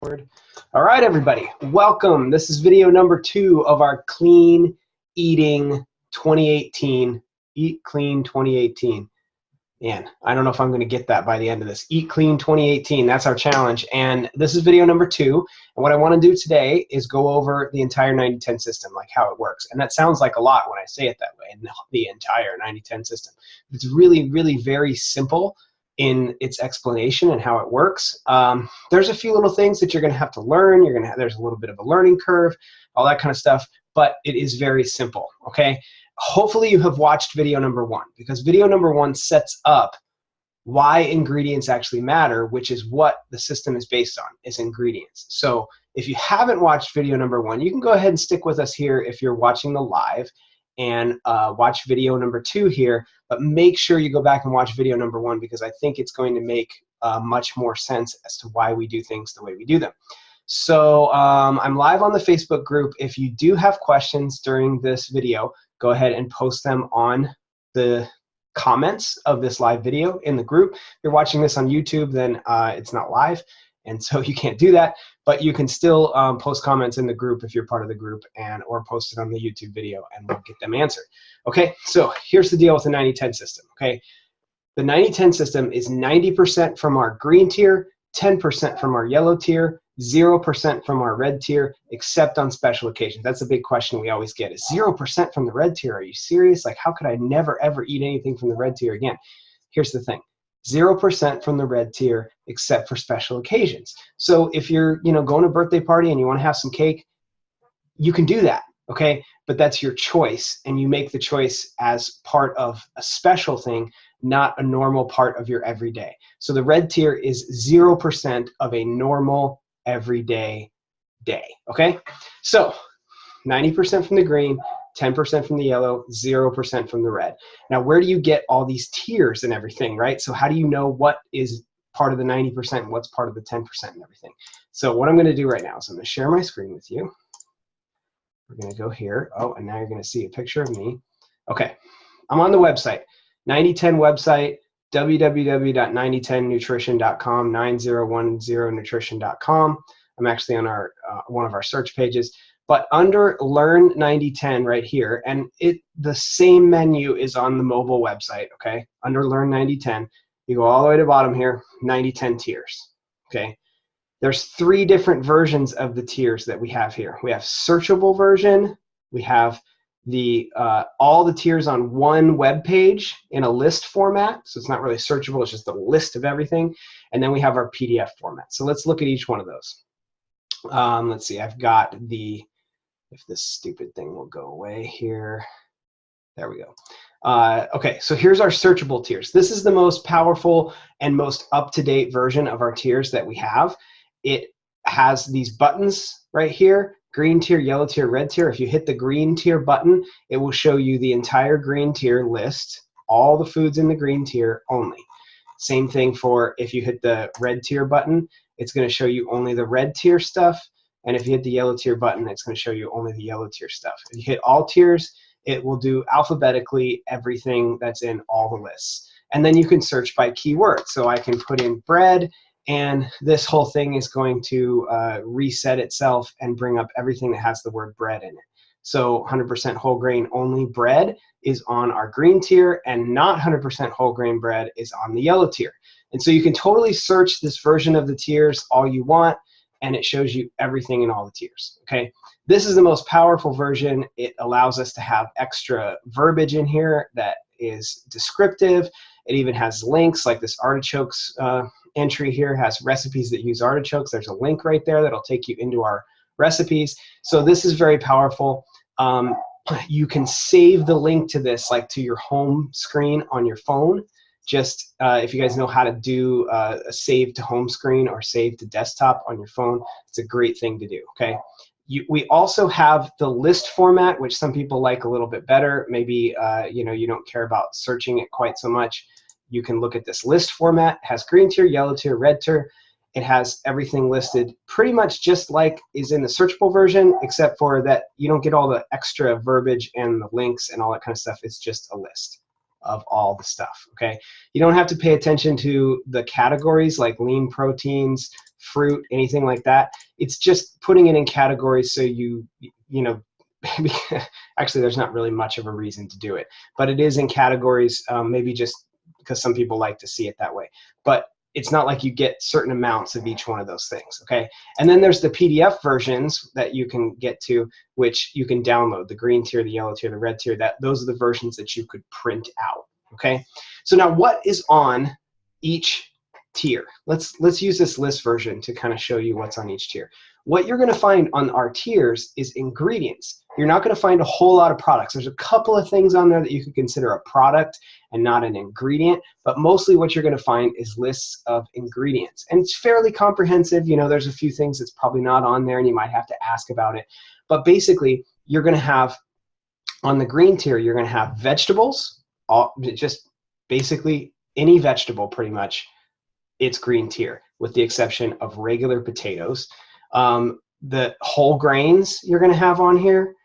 All right, everybody, welcome. This is video number 2 of our Clean Eating 2018. Eat Clean 2018. Man, I don't know if I'm going to get that by the end of this. Eat Clean 2018, that's our challenge. And this is video number 2. And what I want to do today is go over the entire 90-10 system, like how it works. And that sounds like a lot when I say it that way, the entire 90-10 system. It's really, really very simple in its explanation and how it works. There's a few little things that you're going to have to learn. There's a little bit of a learning curve, all that kind of stuff, but it is very simple, okay? Hopefully you have watched video number 1, because video number 1 sets up why ingredients actually matter, which is what the system is based on, is ingredients. So if you haven't watched video number 1, you can go ahead and stick with us here if you're watching the live, and watch video number 2 here, but make sure you go back and watch video number 1, because I think it's going to make much more sense as to why we do things the way we do them. So I'm live on the Facebook group. If you do have questions during this video, go ahead and post them on the comments of this live video in the group. If you're watching this on YouTube, then it's not live, and so you can't do that, but you can still post comments in the group if you're part of the group, or post it on the YouTube video, and we'll get them answered. Okay, so here's the deal with the 90-10 system, okay? The 90-10 system is 90% from our green tier, 10% from our yellow tier, 0% from our red tier, except on special occasions. That's a big question we always get, is 0% from the red tier. Are you serious? Like, how could I never, ever eat anything from the red tier again? Here's the thing. 0% from the red tier except for special occasions. So if you're going to a birthday party and you want to have some cake, you can do that, okay? But that's your choice, and you make the choice as part of a special thing, not a normal part of your everyday. So the red tier is 0% of a normal everyday day, okay? So 90% from the green, 10% from the yellow, 0% from the red. Now, where do you get all these tiers and everything, right? So how do you know what is part of the 90% and what's part of the 10% and everything? So what I'm going to do right now is I'm going to share my screen with you. We're going to go here. Oh, and now you're going to see a picture of me. Okay, I'm on the website, 9010 website, www.9010nutrition.com, 9010nutrition.com. I'm actually on our one of our search pages. But under Learn 90-10 right here, and the same menu is on the mobile website, okay? Under Learn 90-10, you go all the way to the bottom here, 90-10 tiers, okay? There's 3 different versions of the tiers that we have here. We have searchable version, we have the all the tiers on one web page in a list format, so it's not really searchable, it's just a list of everything, and then we have our PDF format. So let's look at each one of those. Let's see, I've got the, if this stupid thing will go away here. There we go. Okay, so here's our searchable tiers. This is the most powerful and most up-to-date version of our tiers that we have. It has these buttons right here, green tier, yellow tier, red tier. If you hit the green tier button, it will show you the entire green tier list, all the foods in the green tier only. Same thing for if you hit the red tier button, it's going to show you only the red tier stuff. And if you hit the yellow tier button, it's going to show you only the yellow tier stuff. If you hit all tiers, it will do alphabetically everything that's in all the lists. And then you can search by keyword. So I can put in bread, and this whole thing is going to reset itself and bring up everything that has the word bread in it. So 100% whole grain only bread is on our green tier, and not 100% whole grain bread is on the yellow tier. And so you can totally search this version of the tiers all you want, and it shows you everything in all the tiers, okay? This is the most powerful version. It allows us to have extra verbiage in here that is descriptive. It even has links, like this artichokes entry here has recipes that use artichokes. There's a link right there that'll take you into our recipes. So this is very powerful. You can save the link to this, like to your home screen on your phone. Just if you guys know how to do a save to home screen or save to desktop on your phone, it's a great thing to do, okay? We also have the list format, which some people like a little bit better. Maybe you don't care about searching it quite so much. You can look at this list format. It has green tier, yellow tier, red tier. It has everything listed pretty much just like is in the searchable version, except for that you don't get all the extra verbiage and the links and all that kind of stuff. It's just a list of all the stuff, okay? You don't have to pay attention to the categories like lean proteins, fruit, anything like that. It's just putting it in categories so you know, actually there's not really much of a reason to do it, but it is in categories, maybe just because some people like to see it that way. But it's not like you get certain amounts of each one of those things, okay? And then there's the PDF versions that you can get to, which you can download, the green tier, the yellow tier, the red tier, those are the versions that you could print out, okay? So now what is on each tier? Let's use this list version to kind of show you what's on each tier. What you're gonna find on our tiers is ingredients. You're not gonna find a whole lot of products. There's a couple of things on there that you could consider a product and not an ingredient, but mostly what you're gonna find is lists of ingredients. And it's fairly comprehensive. You know, there's a few things that's probably not on there and you might have to ask about it. But basically, you're gonna have, on the green tier, you're gonna have vegetables, just basically any vegetable pretty much, it's green tier, with the exception of regular potatoes. The whole grains you're going to have on here,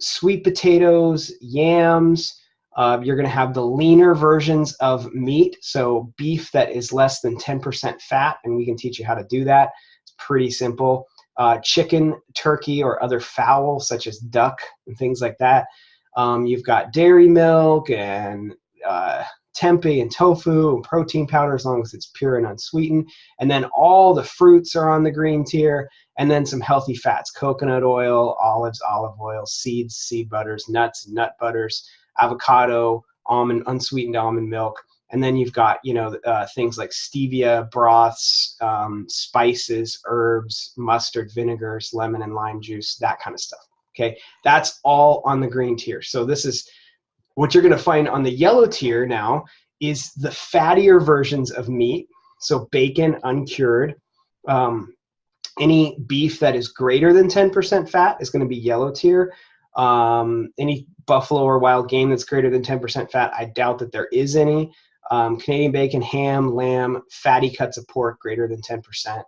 sweet potatoes, yams. You're going to have the leaner versions of meat, so beef that is less than 10% fat, and we can teach you how to do that. It's pretty simple. Chicken, turkey, or other fowl such as duck and things like that. You've got dairy milk and tempeh and tofu and protein powder, as long as it's pure and unsweetened. And then all the fruits are on the green tier, and then some healthy fats: coconut oil, olives, olive oil, seeds, seed butters, nuts, nut butters, avocado, almond, unsweetened almond milk. And then you've got, you know, things like stevia, broths, spices, herbs, mustard, vinegars, lemon and lime juice, that kind of stuff. Okay, that's all on the green tier. So this is what you're going to find on the yellow tier now is the fattier versions of meat. So bacon, uncured. Any beef that is greater than 10% fat is going to be yellow tier. Any buffalo or wild game that's greater than 10% fat, I doubt that there is any. Canadian bacon, ham, lamb, fatty cuts of pork greater than 10%,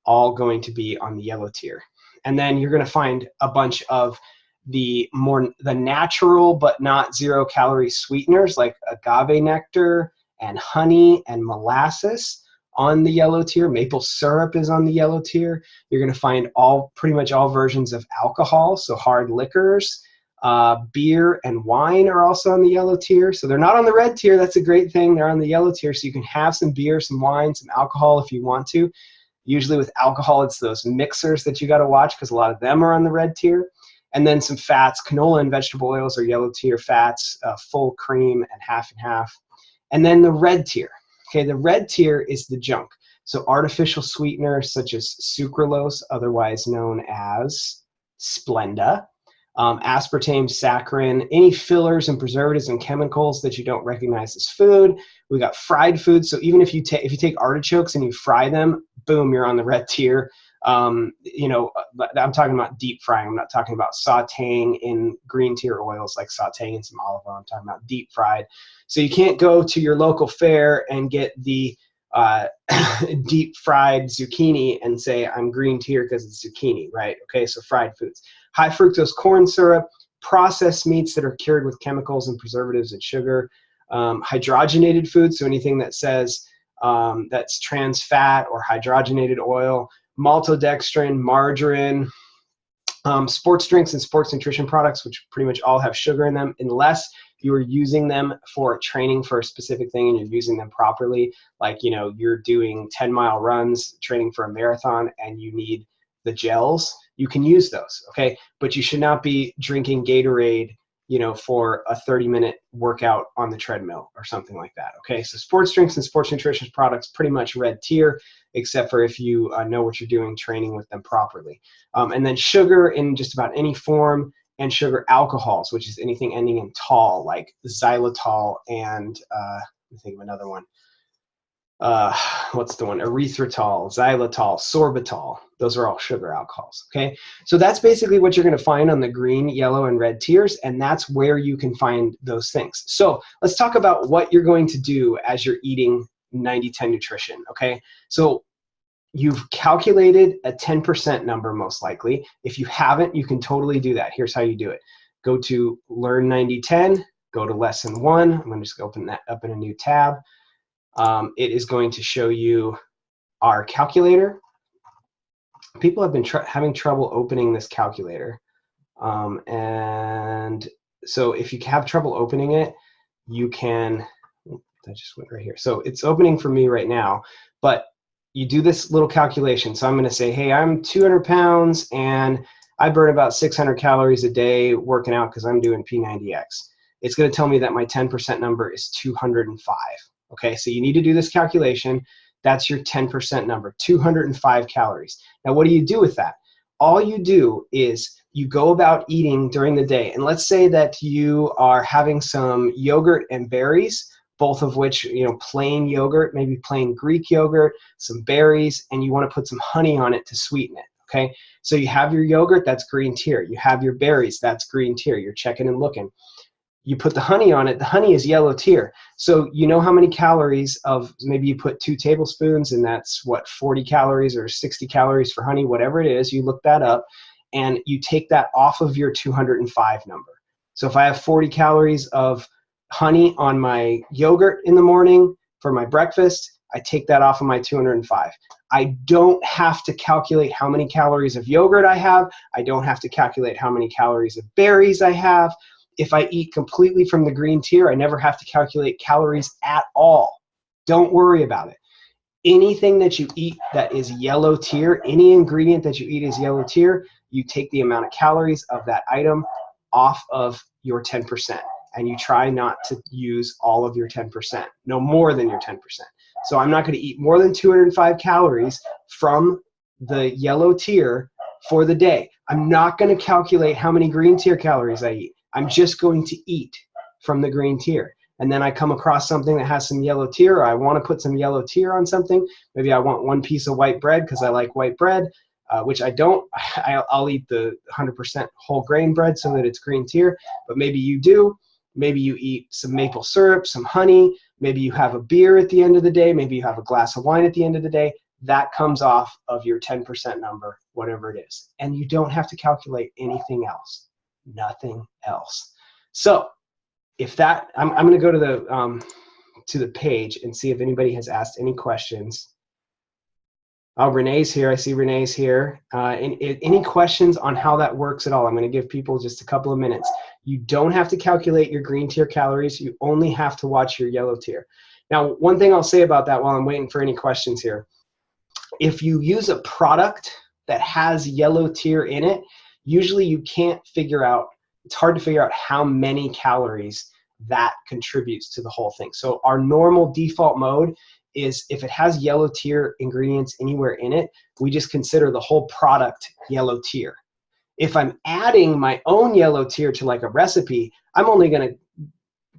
all going to be on the yellow tier. And then you're going to find a bunch of the natural but not 0 calorie sweeteners like agave nectar and honey and molasses on the yellow tier. Maple syrup is on the yellow tier. You're going to find pretty much all versions of alcohol, so hard liquors. Beer and wine are also on the yellow tier. So they're not on the red tier. That's a great thing. They're on the yellow tier, so you can have some beer, some wine, some alcohol if you want to. Usually with alcohol, it's those mixers that you got to watch because a lot of them are on the red tier. And then some fats: canola and vegetable oils are yellow tier fats, full cream and half. And then the red tier. Okay, the red tier is the junk. So artificial sweeteners such as sucralose, otherwise known as Splenda, aspartame, saccharin, any fillers and preservatives and chemicals that you don't recognize as food. We got fried foods. So even if you take artichokes and you fry them, boom, you're on the red tier. You know, I'm talking about deep frying. I'm not talking about sauteing in green tier oils, like sauteing in some olive oil. I'm talking about deep fried. So you can't go to your local fair and get the deep fried zucchini and say I'm green tier because it's zucchini, right? Okay, so fried foods. High fructose corn syrup, processed meats that are cured with chemicals and preservatives and sugar, hydrogenated foods, so anything that says that's trans fat or hydrogenated oil, maltodextrin, margarine, sports drinks and sports nutrition products, which pretty much all have sugar in them, unless you are using them for training for a specific thing and you're using them properly. Like, you know, you're doing 10-mile runs, training for a marathon, and you need the gels, you can use those, okay? But you should not be drinking Gatorade, you know, for a 30-minute workout on the treadmill or something like that, okay? So sports drinks and sports nutrition products, pretty much red tier, except for if you know what you're doing, training with them properly. And then sugar in just about any form, and sugar alcohols, which is anything ending in tol, like xylitol and let me think of another one. What's the one? Erythritol, xylitol, sorbitol. Those are all sugar alcohols, okay? So that's basically what you're going to find on the green, yellow, and red tiers, and that's where you can find those things. So let's talk about what you're going to do as you're eating 90-10 nutrition, okay? So you've calculated a 10% number most likely. If you haven't, you can totally do that. Here's how you do it. Go to Learn 90-10, go to lesson 1. I'm going to just open that up in a new tab. It is going to show you our calculator. People have been having trouble opening this calculator. And so if you have trouble opening it, you can, that just went right here. So it's opening for me right now, but you do this little calculation. So I'm going to say, hey, I'm 200 pounds and I burn about 600 calories a day working out because I'm doing P90X. It's going to tell me that my 10% number is 205. Okay, so you need to do this calculation. That's your 10% number, 205 calories. Now, what do you do with that? All you do is you go about eating during the day. And let's say that you are having some yogurt and berries, both of which, plain yogurt, maybe plain Greek yogurt, some berries, and you want to put some honey on it to sweeten it, okay? So you have your yogurt, that's green tier. You have your berries, that's green tier. You're checking and looking. You put the honey on it, the honey is yellow tier. So you know how many calories of, maybe you put 2 tablespoons and that's what, 40 calories or 60 calories for honey, whatever it is, you look that up and you take that off of your 205 number. So if I have 40 calories of honey on my yogurt in the morning for my breakfast, I take that off of my 205. I don't have to calculate how many calories of yogurt I have. I don't have to calculate how many calories of berries I have. If I eat completely from the green tier, I never have to calculate calories at all. Don't worry about it. Anything that you eat that is yellow tier, any ingredient that you eat is yellow tier, you take the amount of calories of that item off of your 10%. And you try not to use all of your 10%, no more than your 10%. So I'm not going to eat more than 205 calories from the yellow tier for the day. I'm not going to calculate how many green tier calories I eat. I'm just going to eat from the green tier. And then I come across something that has some yellow tier, or I want to put some yellow tier on something. Maybe I want 1 piece of white bread because I like white bread, which I don't. I'll eat the 100% whole grain bread so that it's green tier, but maybe you do. Maybe you eat some maple syrup, some honey. Maybe you have a beer at the end of the day. Maybe you have a glass of wine at the end of the day. That comes off of your 10% number, whatever it is. And you don't have to calculate anything else. Nothing else. So if that, I'm going to go to the page and see if anybody has asked any questions. Oh, Renee's here. I see Renee's here. Any questions on how that works at all? I'm going to give people just a couple of minutes. You don't have to calculate your green tier calories. You only have to watch your yellow tier. Now, one thing I'll say about that while I'm waiting for any questions here, if you use a product that has yellow tier in it, usually you can't figure out, it's hard to figure out how many calories that contributes to the whole thing. So our normal default mode is if it has yellow tier ingredients anywhere in it, we just consider the whole product yellow tier. If I'm adding my own yellow tier to like a recipe, I'm only going to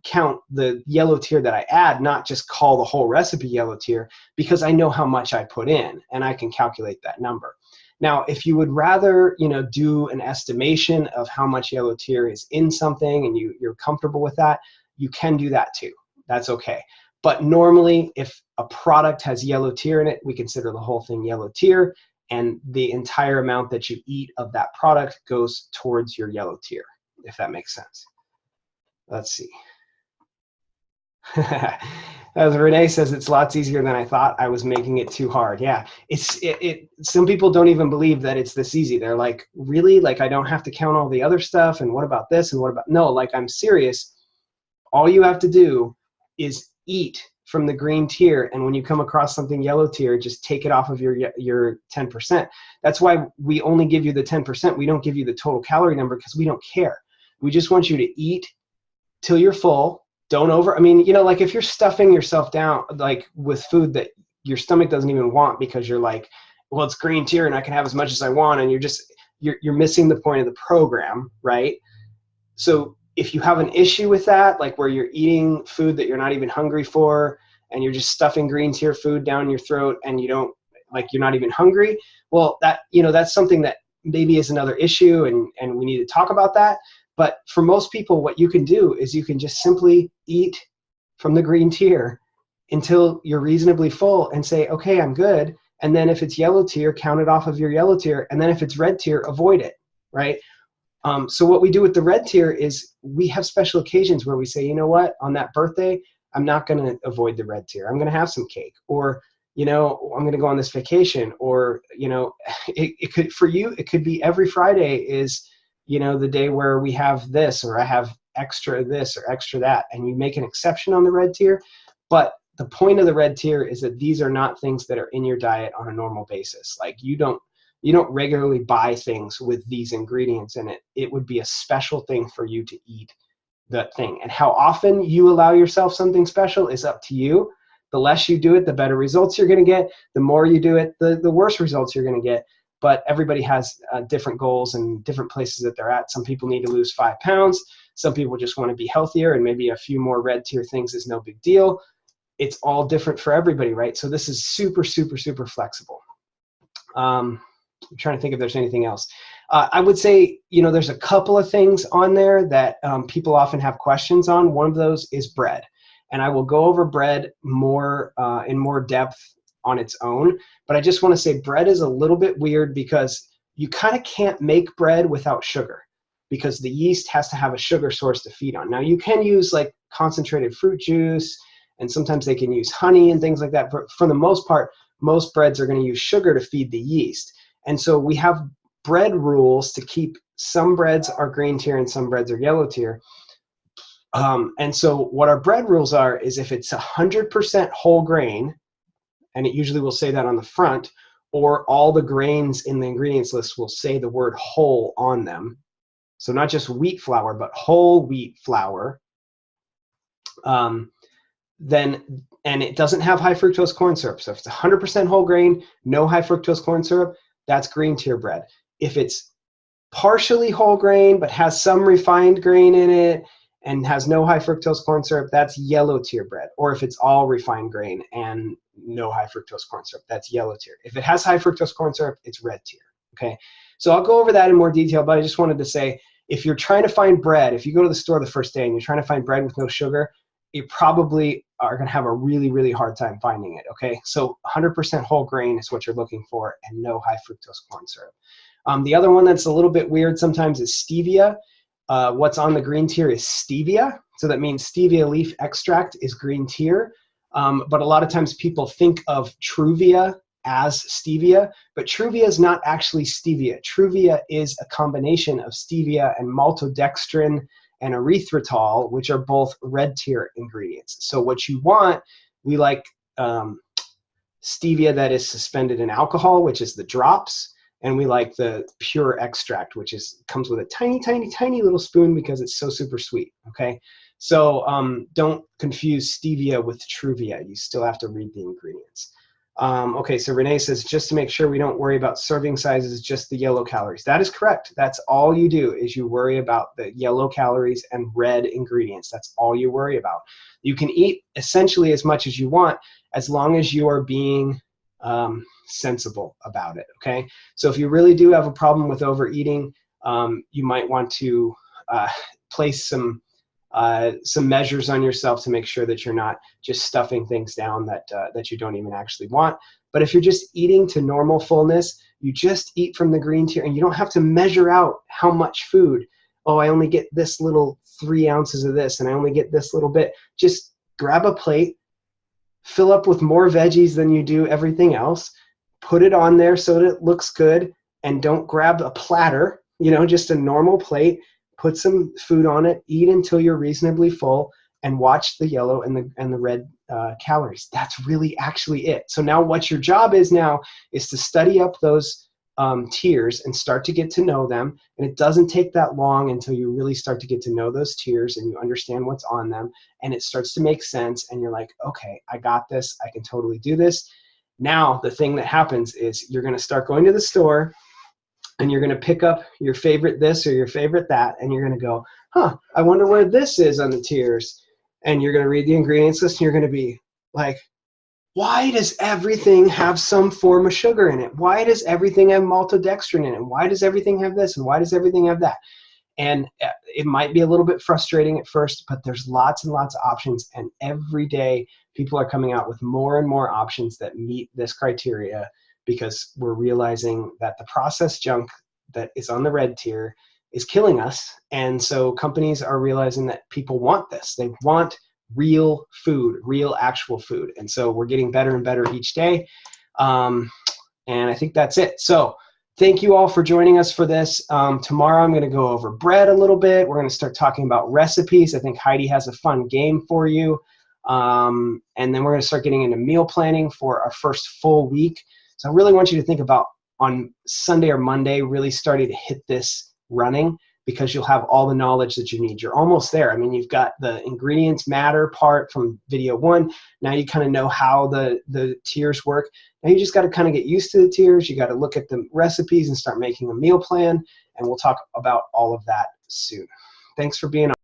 count the yellow tier that I add, not just call the whole recipe yellow tier, because I know how much I put in and I can calculate that number. Now, if you would rather, do an estimation of how much yellow tier is in something and you're comfortable with that, you can do that too. That's okay. But normally, if a product has yellow tier in it, we consider the whole thing yellow tier, and the entire amount that you eat of that product goes towards your yellow tier, if that makes sense. Let's see. As Renee says, it's lots easier than I thought. I was making it too hard. Yeah, some people don't even believe that it's this easy. They're like, really? Like, I don't have to count all the other stuff, and what about this, and what about, no, like, I'm serious. All you have to do is eat from the green tier, and when you come across something yellow tier, just take it off of your 10%. That's why we only give you the 10%. We don't give you the total calorie number because we don't care. We just want you to eat till you're full. Don't like if you're stuffing yourself down like with food that your stomach doesn't even want because you're like, well, it's green tier and I can have as much as I want, and you're missing the point of the program, right? So if you have an issue with that, like where you're eating food that you're not even hungry for and you're just stuffing green tier food down your throat and you're not even hungry, well, that's something that maybe is another issue, and we need to talk about that. But for most people, what you can do is you can just simply eat from the green tier until you're reasonably full and say, okay, I'm good. And then if it's yellow tier, count it off of your yellow tier. And then if it's red tier, avoid it, right? So what we do with the red tier is we have special occasions where we say, you know what, on that birthday, I'm not going to avoid the red tier. I'm going to have some cake, or, you know, I'm going to go on this vacation, or, you know, it could, for you, it could be every Friday is, you know, the day where we have this, or I have extra this or extra that, and you make an exception on the red tier. But the point of the red tier is that these are not things that are in your diet on a normal basis. Like you don't regularly buy things with these ingredients in it. It would be a special thing for you to eat that thing. And how often you allow yourself something special is up to you. The less you do it, the better results you're going to get. The more you do it, the worse results you're going to get. But everybody has different goals and different places that they're at. Some people need to lose 5 pounds. Some people just want to be healthier, and maybe a few more red tier things is no big deal. It's all different for everybody, right? So this is super, super, super flexible. I'm trying to think if there's anything else. I would say, you know, there's a couple of things on there that people often have questions on. One of those is bread. And I will go over bread more in more depth on its own. But I just want to say bread is a little bit weird because you kind of can't make bread without sugar, because the yeast has to have a sugar source to feed on. Now you can use like concentrated fruit juice, and sometimes they can use honey and things like that. But for the most part, most breads are going to use sugar to feed the yeast. And so we have bread rules to keep, some breads are green tier and some breads are yellow tier. And so what our bread rules are is if it's 100% whole grain, and it usually will say that on the front, or all the grains in the ingredients list will say the word whole on them. So not just wheat flour, but whole wheat flour. Then, and it doesn't have high fructose corn syrup. So if it's 100% whole grain, no high fructose corn syrup, that's green tier bread. If it's partially whole grain but has some refined grain in it and has no high fructose corn syrup, that's yellow tier bread. Or if it's all refined grain and no high fructose corn syrup, that's yellow tier. If it has high fructose corn syrup, it's red tier. Okay, so I'll go over that in more detail, but I just wanted to say, if you're trying to find bread, if you go to the store the first day and you're trying to find bread with no sugar, you probably are going to have a really, really hard time finding it. Okay, so 100% whole grain is what you're looking for, and no high fructose corn syrup. The other one that's a little bit weird sometimes is stevia. What's on the green tier is stevia. So that means stevia leaf extract is green tier. But a lot of times people think of Truvia as stevia, but Truvia is not actually stevia. Truvia is a combination of stevia and maltodextrin and erythritol, which are both red tier ingredients. So what you want, we like stevia that is suspended in alcohol, which is the drops, and we like the pure extract, which comes with a tiny, tiny, tiny little spoon because it's so super sweet. Okay, so don't confuse stevia with Truvia. You still have to read the ingredients. Okay, so Renee says, just to make sure we don't worry about serving sizes, just the yellow calories. That is correct. That's all you do, is you worry about the yellow calories and red ingredients. That's all you worry about. You can eat essentially as much as you want, as long as you are being sensible about it. Okay, so if you really do have a problem with overeating, you might want to place some measures on yourself to make sure that you're not just stuffing things down that you don't even actually want. But if you're just eating to normal fullness, you just eat from the green tier, and you don't have to measure out how much food. Oh, I only get this little 3 ounces of this, and I only get this little bit. Just grab a plate, fill up with more veggies than you do everything else, put it on there so that it looks good, and don't grab a platter, you know, just a normal plate. Put some food on it, eat until you're reasonably full, and watch the yellow and the red calories. That's really actually it. So now what your job is now is to study up those tiers and start to get to know them. And it doesn't take that long until you really start to get to know those tiers and you understand what's on them, and it starts to make sense, and you're like, okay, I got this. I can totally do this. Now the thing that happens is you're going to start going to the store, and you're going to pick up your favorite this or your favorite that, and you're going to go, huh, I wonder where this is on the tiers. And you're going to read the ingredients list, and you're going to be like, why does everything have some form of sugar in it? Why does everything have maltodextrin in it? Why does everything have this, and why does everything have that? And it might be a little bit frustrating at first, but there's lots and lots of options, and every day people are coming out with more and more options that meet this criteria, because we're realizing that the processed junk that is on the red tier is killing us. And so companies are realizing that people want this. They want real food, real actual food. And so we're getting better and better each day. And I think that's it. So thank you all for joining us for this. Tomorrow I'm going to go over bread a little bit. We're going to start talking about recipes. I think Heidi has a fun game for you. And then we're going to start getting into meal planning for our first full week. So I really want you to think about on Sunday or Monday, really starting to hit this running, because you'll have all the knowledge that you need. You're almost there. I mean, you've got the ingredients matter part from video 1. Now you kind of know how the tiers work. Now you just got to kind of get used to the tiers. You got to look at the recipes and start making a meal plan. And we'll talk about all of that soon. Thanks for being on.